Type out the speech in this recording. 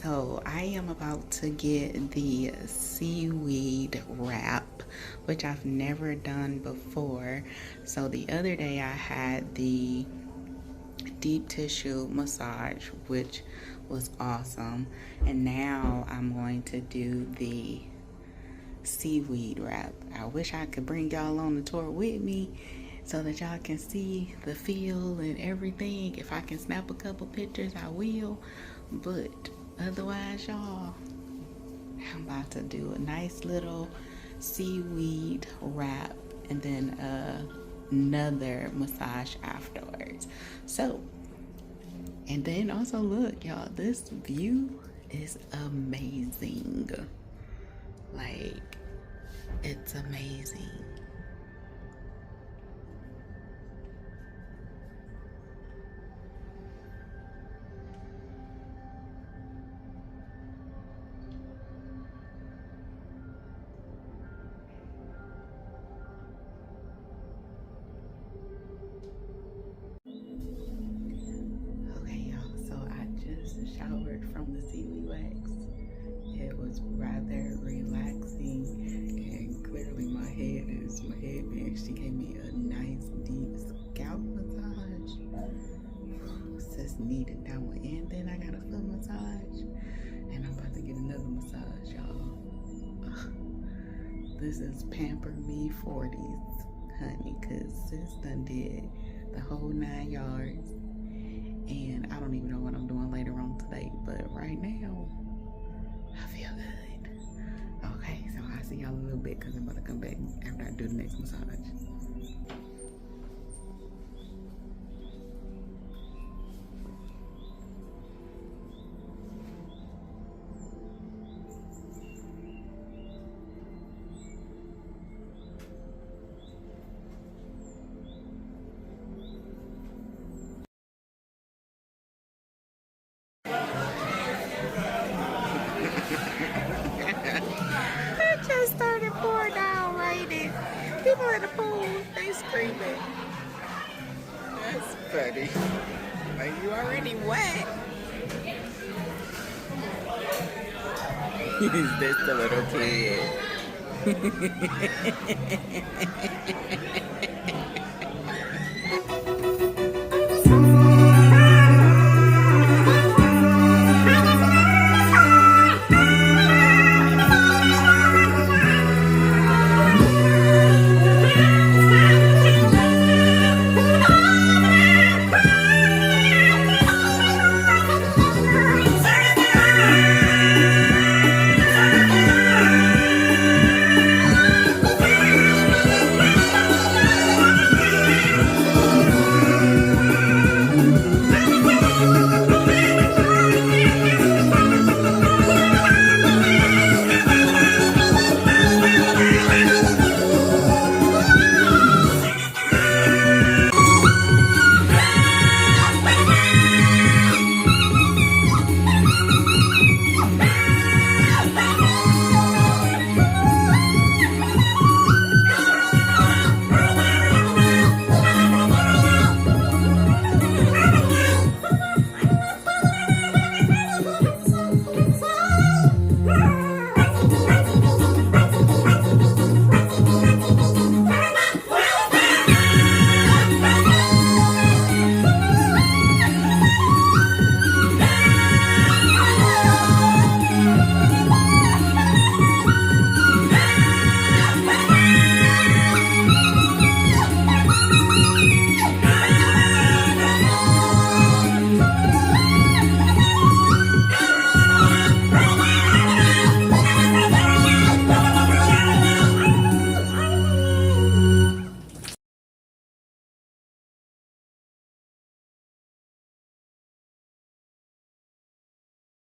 So I am about to get the seaweed wrap, which I've never done before. So the other day I had the deep tissue massage, which was awesome. And now I'm going to do the seaweed wrap. I wish I could bring y'all on the tour with me so that y'all can see the feel and everything. If I can snap a couple pictures, I will. But otherwise, y'all, I'm about to do a nice little seaweed wrap and then another massage afterwards. So, and then also look, y'all, this view is amazing. Like, it's amazing. Okay, y'all, so I just showered from the seaweed wax. It was rather relaxing, and clearly my headband. She gave me a nice deep scalp massage. Sis needed that one, and then I got a foot massage, and I'm about to get another massage, y'all. This is Pamper Me 40s, honey, cause sis done did the whole 9 yards, and I don't even know what I'm doing later on today, but right now I feel good. Okay, so I'll see y'all a little bit because I'm about to come back after I do the next massage. It just started pouring down raining. People in the pool, they screaming. That's funny. Like, you already wet. Is this the little kid?